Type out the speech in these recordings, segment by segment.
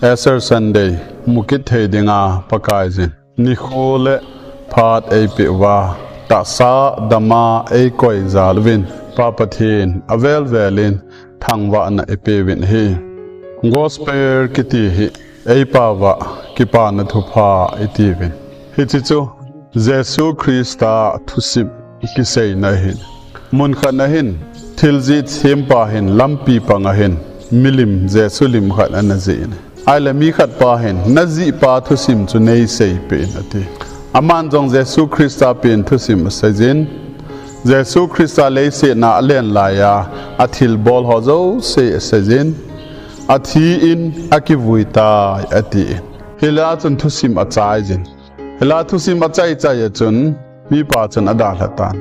Esther Sunday mukit thei dinga pakai jin ni khole phat ei piwa ta sa dama ei koi zalwin pa pathin avel velin thangwa na epewin hi gospel kiti hi ei pawa kipa na thupa itivin hi chu Jesu Christa thusim kisei na hin mun khana hin thilji thempa hin lampi panga hin milim Jesu lim khat anazin ai là mi khát pa hen nazi pa thu sim chu nei sei pe ati aman jong Jesu Christa pen thu sim sajin Jesu Christa le se na len la ya athil bol ho zo se sajin athi in akivuita ati hila chun thu sim achai jin hila thu sim achai chai chun mi pa chun ada hatan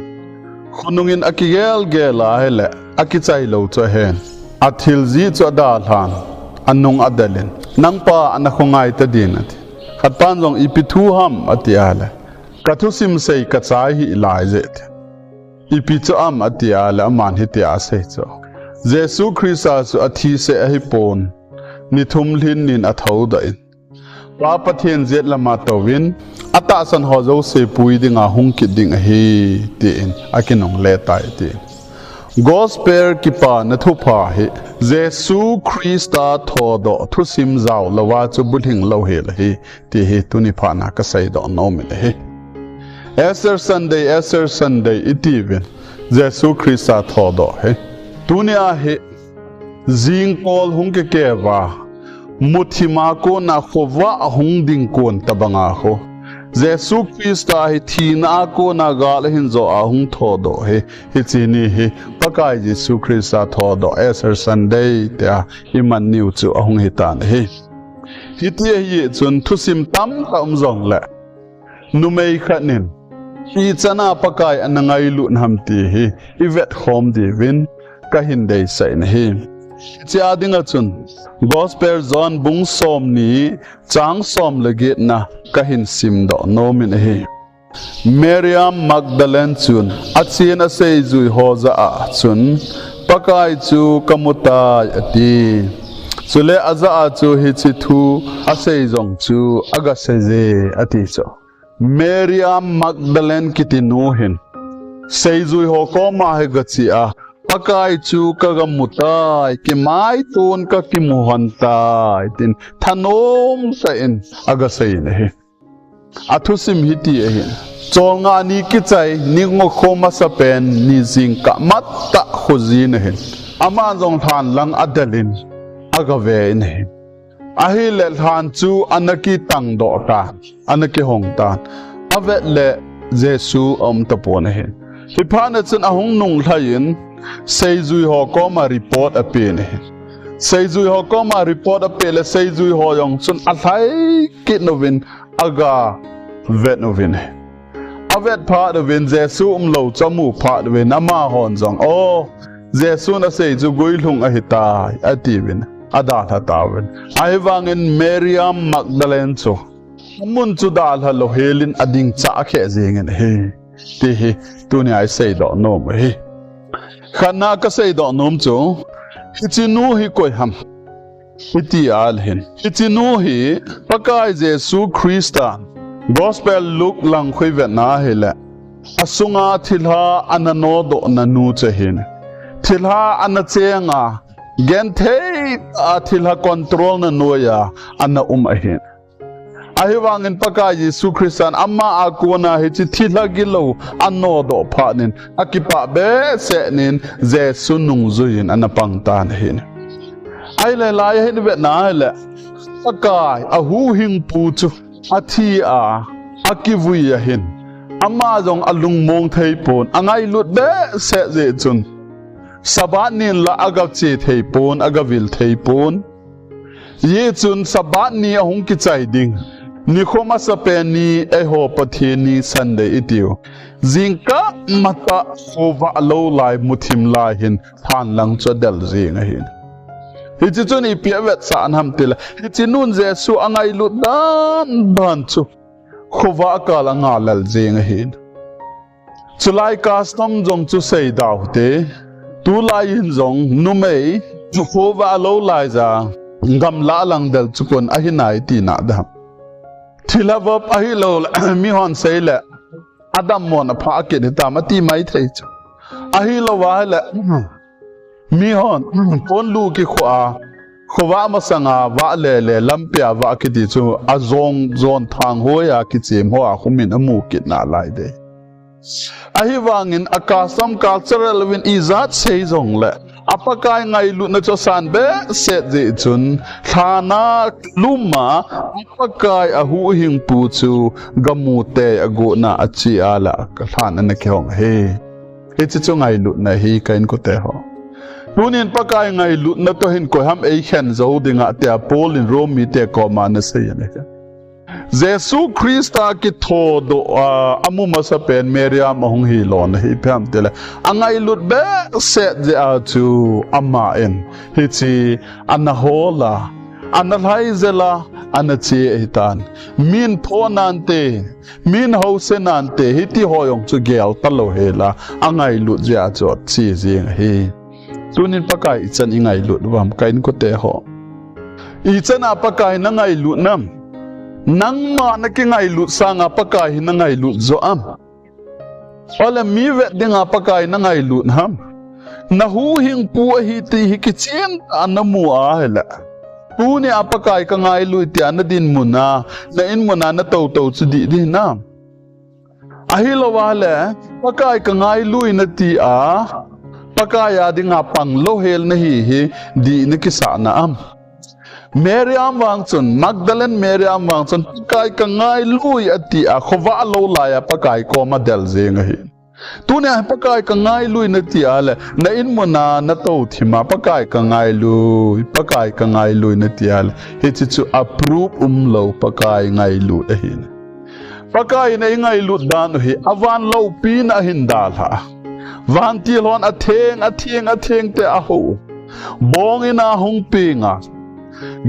khunungin akigel gela hele akichai lo cho hen athil ji cho da than anung adalin nang pa anakhongai ta din ati khatpan jong ipithu ham ati ala kathusim sei kachai hi lai jet ipi chu am ati ala man hi ti ase cho Jesu Christa su athi se hi pon ni thum lhin nin athau da in pa pathen jet lama tawin ata san ho zo se pui dinga hung ki ding hi ti in akinong le tai ti Gospel kipa na thupa hi Jesu Christa thodo thusim zau lawa chu buthing lo he la hi ti hi tuni phana ka sai do no mi hi Esther Sunday itivin Jesu Christa thodo he tunia hi jingpol hung ke kewa muthima ko na khowa hung ding kon tabanga ho Jesu Christa hi thina ko na gal hin zo ahung thodo he hi chini hi pakai Jesu Christa thodo Esther Sunday ta iman niu chu ahung hitan he hi ti hi chun thusim tam ka zong la numei khanin hi chana pakai anangai lu namti hi ivet khom divin ka hin dei sai na hi chia dinga chun gospel zone bung som ni chang som lagi na kahin sim do no min hi Miriam Magdalene chun achina sei zui hoza a chun pakai chu kamuta ati sule aza a chu hi chi thu asei jong chu aga seje ati cho Miriam Magdalene kitinu hin sei zui ho ko ma he gachi a pakai chu kagamutai ki mai ton ka ki muhanta tin thanom sa in aga sai ne athusim hiti he chonga ni ki chai ni ngo khoma sa pen ni jing ka matta khuzin he ama jong than lang adalin aga ve ne ahi le than chu anaki tang do ta anaki hong ta avet le Jesu tapon he hi phana chen ahung nung thain sei zui ho ko ma report ape ne sei zui ho ko ma report ape le sei zui ho yong chun athai kit novin aga vet novin avet pha novin Jesu lo chamu pha novin ama hon jong o Jesu na sei zu goi lung a hita ativin ada tha tawin ai wangin Miriam Magdalene chu mun chu dal halo helin ading cha khe jeng he ti hi tuni ai sei do no he khana ka sei do nom chu hichinu hi koi ham hiti al hin hichinu hi pakai Jesu Christa gospel look lang khoi ve na hele asunga thilha anano do nanu che hin thilha anachenga gen thei a thilha control na noya ana ahin ahewangin pakai Jesu Christian amma akuna hichi thila gilo anno do phanin akipa be senin Jesu nungzuin anapangtan hin aile lai hin ve na le pakai ahu hing pu chu athi a akivui hin amma jong alung mong thei pon angai lut be se je chun sabanin la agap che thei pon agavil thei pon ye chun sabani ahung ki chai ding ni khoma sa peni e ho pathini Sunday itiu jingka mata khova lo lai muthim lai hin than lang chodel jing hin hi chi chuni piavet sa anham tila hi chi nun Jesu angai lu dan ban chu khova kala ngalal jing hin chulai custom jong chu sei daw te tu lai hin jong numei khova lo lai za gam la lang del chukon ahinai ti na dam thilavop ahilo mi hon seile adam mon pha ke ni ta mati mai thei chu ahilo wa le mi hon pon lu ki khwa khwa ma sanga wa le lampia wa ki ti chu azong zon thang hoya ki chem ho a khumin amu kit na lai de ahi wangin akasam cultural win izat sei zong le apakai ngai lu na cho san be set je chun thana luma apakai ahu hing pu chu gamute ago na achi ala ka than na ke hong he chu ngai lu na hi kain ko te ho tunin pakai ngai lu na to hin ko ham ei khen zo dinga te pol in rom mi te ko ma na se ne Jesus Christa ki tho do amu masapen Miriam hong hi lon hi pham tele angai lut be set the to amma en hi chi anahola analhaizela anachi hitan min phonante min hausenante hi ti hoyong chu gel talo hela angai lut ja chot chi jing hi tunin pakai chan ingai lut wam kain ko te ho I chana pakai na ngai lut nam nang ma na ki ngai lut sanga pakai na ngai lut zo am ola mi vet dinga pakai na ngai lut ham na hu hing pu hi ti hi ki chen anamu a hela pu ne apakai ka ngai lut ti an din muna na in muna na to chu di na ahilo wale pakai ka ngai lui na ti a pakai ya dinga pang lo hel na hi di na ki sa na am Miriam wangchun Magdalene Miriam wangchun pakai ka ngai lui ati a khowa lo la ya pakai ko ma del zeng hi tu ne pakai ka ngai lui na ti ale na in mona na to thima pakai ka ngai lui na ti ale hi chu approve lo pakai ngai lu a hin pakai na ngai lu dan hi awan lo pi na hin dal ha van ti lon a theng te a ho bong ina hung pinga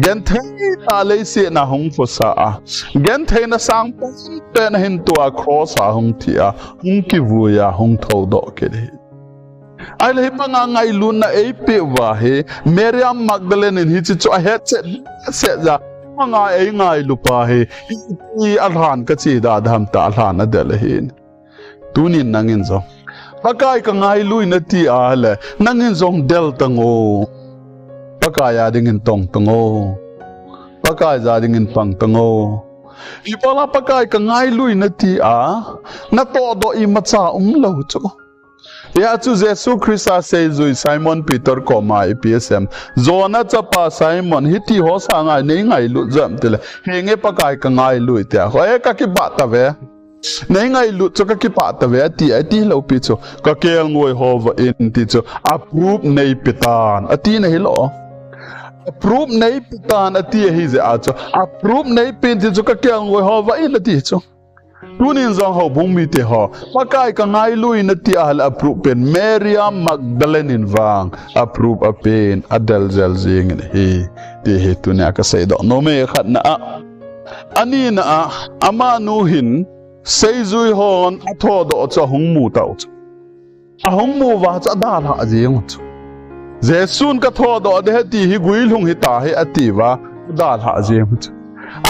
gen thei ta lei se na hong fo sa a gen thei na sang pe na hin to a cross a hong ti a hong ki vu ya hong tho do ke de ai le pa nga ngai lu na e pe wa he Miriam Magdalene hi chi cho he se ja nga e ngai lu pa he I alhan ka chi da dham ta alhan a de le hin tunin nangin zo pakai ka ngai lu na ti a le nangin zong del tango pakai ya dingin tong tango pakai za dingin pang tango ipala pakai ka ngai lui na ti a na to do I macha lo chu ya chu Jesus Christa se zui Simon Peter ko mai PSM zona chapa Simon hiti ho sa ngai nei ngai lu jam tele henge pakai ka ngai lui tia ho e ka ki ba ta ve nei ngai lu chu ka ki pa ta ve ti lo pi chu ka kel ngoi ho va in ti chu approve nei pitan ati nei lo approve nei pitan ati hi ze a chu approve nei pin ti chu ka kel ngoi ho va in ati chu tunin zong ho bung mi te ho pakai ka ngai lui na ti al approve pen Miriam Magdalene in wang approve a pen adel zel zing hi ti he tu ne ka sei do no me khat na ani na ama nu hin sei zui hon atho do cha hung mu tau chu a hung mu wa cha da la jing chu Jesun ka tho do de ti hi gui lung hi ta he ati wa da la jing chu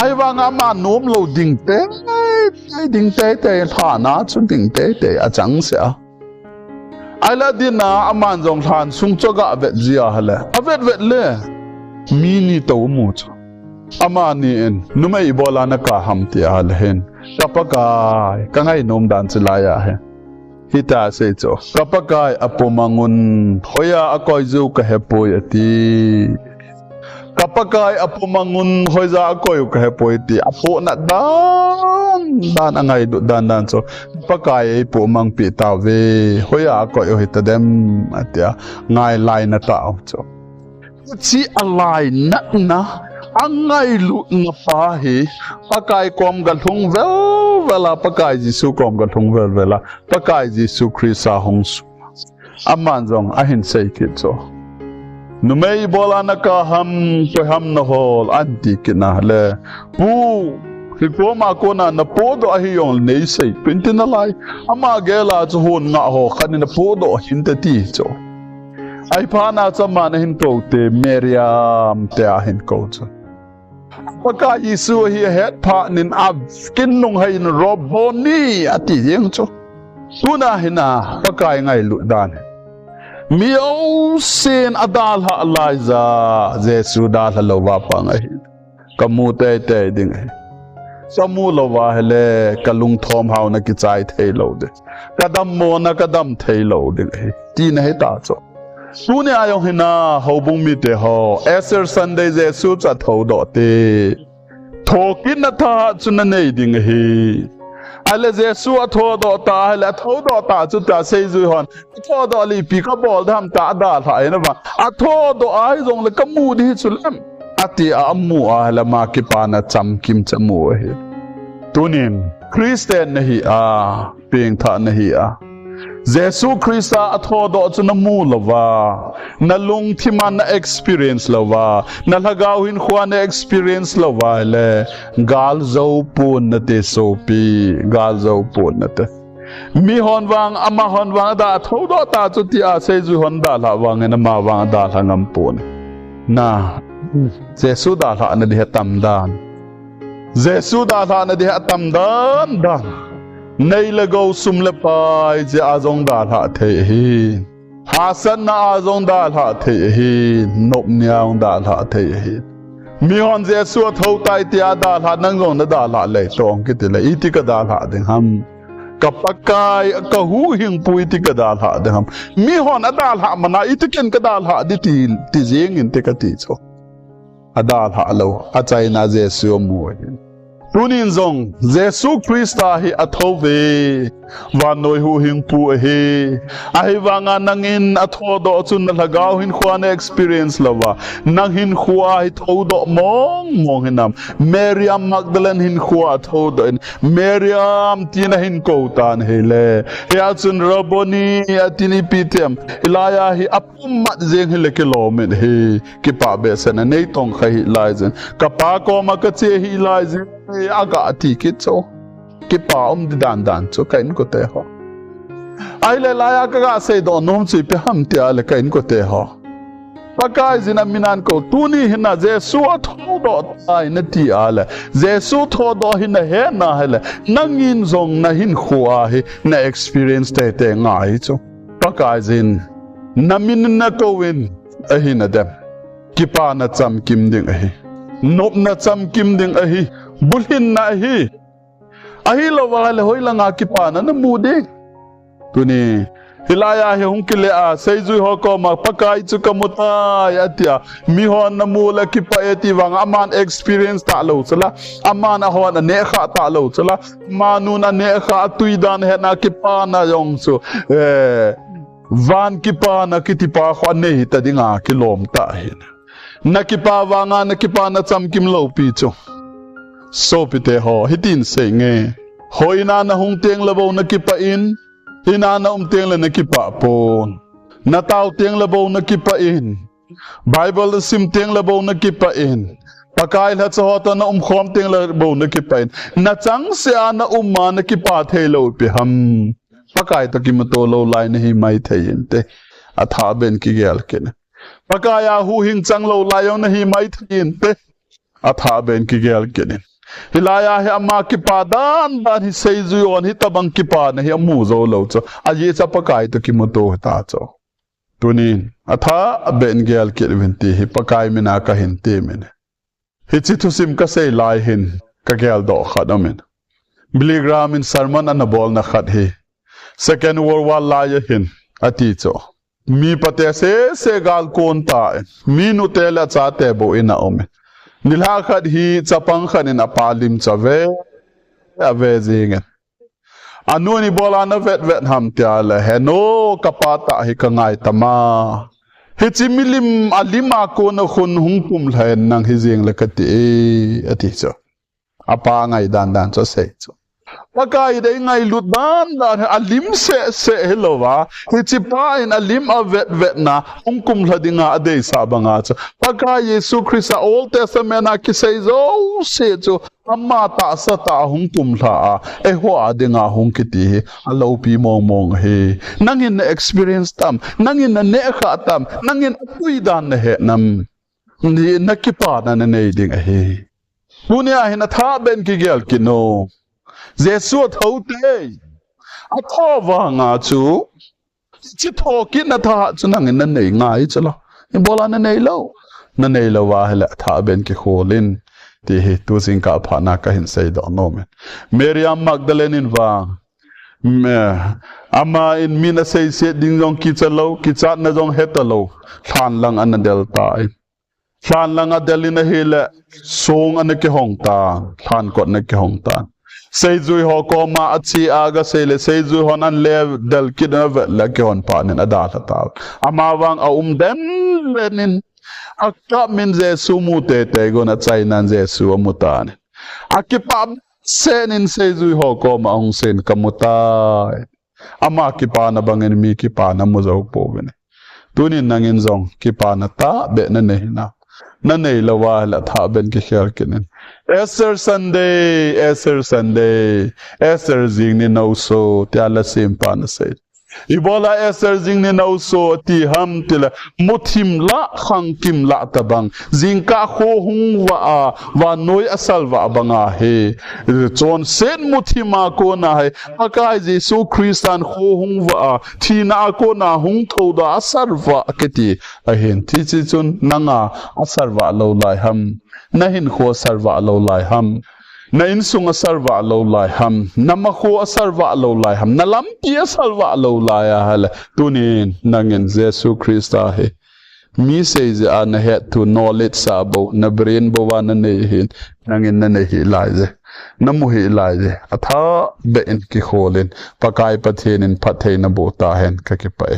ai wa nga ma nom lo ding te tha na chu ding te a chang sia ai la din na aman jong than sung choga vet zia hale a vet le mi ni to mu chu ama ni en numai bola na ka ham ti al hen kapakai ka ngai nom dan chilaya he hita se cho kapakai apomangun hoya akoi zu ka hepoi ati kapakai apomangun hoya akoi ka hepoi ti apo na dan angai du dan so pakai po mang pi ta ve hoya akoi hita dem atia ngai lai na ta cho chi alai na angai lu na pa hi pakai kom ga thung vela pakai Jesu kom ga thung vela pakai Jesu Christa hong su aman jong ahin sei ki cho numei bola na ka ham na hol anti kina le pu hi po ma ko na po do ahi yong nei sei pintin na lai ama gela chu hon nga ho khan na po do hin ta ti cho ai pha na chama na hin ko te Miriam te a hin ko chu Pakai Yesu hi het pha nin ab skin nung hai in roboni ati jeng chu tuna hina pakai ngai lu dan miau sin adal ha Eliza Jesu dal ha lowa pa ngai kamu te te ding samu lowa hele kalung thom hau na ki chai thei lo de kadam mo na kadam thei lo ding ti na he ta cho Sune ayong hina hobung mi te ho Esther Sunday Jesu cha tho do te thokin na tha chuna nei ding hi ale Jesu a tho do ta hele tho do ta chu ta sei zu hon tho do li pi ka bol dham ta da tha na ba a tho do ai jong le kamu di chulam ati a amu a hele ma ki pa na cham kim chamu hi tunin Christian nahi a ping tha nahi a Jesu Christa atho do chuna mu lova na lung thiman na experience lova na lagaw hin khwa na experience lova le gal zo pun na te sopi gal zo pun na te mi hon wang ama hon wang da atho do ta chu ti a se ju hon da la wang na ma wang da la ngam pun na Jesu da la na di tam dan Jesu da la na di tam dan dan Nay là gấu sum lệ pai chỉ azong đa hạ thể hi Hasan na azong đa hạ thể hi nộp nhau đa hạ thể hi mi hon Jesu thâu tai tia đa hạ nang gong na đa hạ lệ tong cái tila iti ka đa hạ ding ham Pakai ka hu hing pu iti ka đa hạ ding ham mi hon đa hạ mana iti ken ka đa hạ di ti jing in te ka ti cho đa hạ lo a chai na Jesu mu Tunin zong Jesu Christa hi athove wa noi hu hing pu hi ahi wanga nangin atho do chun na lagaw hin khwana experience lawa nang hin khwa hi tho do mong hinam Miriam Magdalene hin khwa tho do Miriam tina hin ko tan hele ya chun roboni atini pitem ilaya hi apum mat jeng hele kilomet hi ki pa be sana nei tong khai lai zen ka pa ko ma ka che hi lai zen aga ti kit so ki pa di dan dan so kain ko te ho ai le la ya ka se do nom chi pe ham ti ale kain ko te ho pakai zina minan ko tuni hina Jesu tho do ai na ti ale Jesu tho do hina he na hele nangin zong na hin khua hi na experience te te ngai cho pakai zin namin na ko win a hina dem ki pa na cham kim ding a hi nop na cham kim ding a hi bulhin na hi ahi lo wale hoi langa ki pa na mudi tuni hilaya he hung kile a seizu ho ko ma pakai chu kamuta ya tia mi hon na mula ki pa eti wang aman experience ta lo chala aman a hon ne kha ta lo chala manu na ne kha tuidan he na ki pa na yong su van ki pa na ki ti pa khwa ne ta dinga kilom ta hin na ki pa wanga na ki pa na cham kim lo pi chu so pite ho hitin se nge hoina na hung teng labo na kipa in hina na teng la na kipa pon na tau teng labo na kipa in Bible sim teng labo na kipa in pakai la cho ta na khom teng labo na kipa in na chang se na ma na kipa thelo pi ham pakai to ki mato lo lai na hi mai thein te atha ben ki gel ken pakai a hu hing chang lo lai na hi mai thein te atha ben ki gel ken Hilaya hi amma ki pa dan hi seizu on hi tabang ki pa na hi amu zo lo cho aji cha pakai to ki moto ta cho tunin atha ben gel ki venti hi pakai mina ka hin te men hi chi thu sim ka sei lai hin ka gel do khat amen biligram in sermon an bol na khat hi second world war lai hin ati cho mi pate se gal kon ta mi nu te la cha te bo ina omen Nilha khat hi chapang khan in apalim chave ave zingen anu ni bola na vet ham tia la heno kapata hi kangai tama hi chimilim alima ko na khun hungpum hlen nang hi jing la kati ati cho apa ngai dan dan cho se cho Pakai day ngay lut ban la alim se helova hichipa in alim a vet na kum hladinga adei sabanga cha Pakai Yesu Christ Old Testament a ki sei zo se chu amma ta sa ta kum hla a ho adinga kiti alo pi mong he nangin na experience tam nangin na ne kha tam nangin puidan na he nam ni nakipa na nei ding he punya hina tha ben ki gel kino Jesu thâu tê a tho vanga chu chi tho ki na tha chu nang in nei ngai chu lo in bola na nei lo wa hela tha ben ki kholin ti he tu sing ka phana ka hin sei do no men Miriam Magdalene in wa me ama in mina sei se ding jong ki chalo ki chat na jong hetalo than lang an del ta than lang a delina hele song an ke hong ta than kot na ke hong ta sei zui ho ko ma achi aga sele sei zui hon an le del kidna la ke hon pa nen ada ta ama wang a den lenin akka min je sumu te go na chai nan je su mutan akipa senin sei zui ho ko ma ong sen kamuta ama ki pa na bangin mi ki pa na mo zo po bene tunin nangin zong ki pa na ta be na nei na nei lawa la tha ben ki khel kinen Esther Sunday Esther zing ni no so tia la sim pa na sei Ibola Esther zing ni no so ti ham tila muthim la khang kim la tabang zing ka kho hung wa noi asal wa banga he chon sen muthima ko na he Pakai Jesu Christian kho hung wa thina ko na hung tho da asar wa keti a hen ti chi chun nanga asar wa lo lai ham nahin kho sarwa lo lai ham na in sunga sarwa lo lai ham nama kho sarwa lo lai ham na lam pi sarwa lo lai hal tunin nangin Jesu Christa he mi says an head to knowledge sabo na brain bo wan ne hin nangin na ne hi lai je namu hi lai je atha be in ki kholin Pakai pathin in pathe na bo ta hen ka ki pai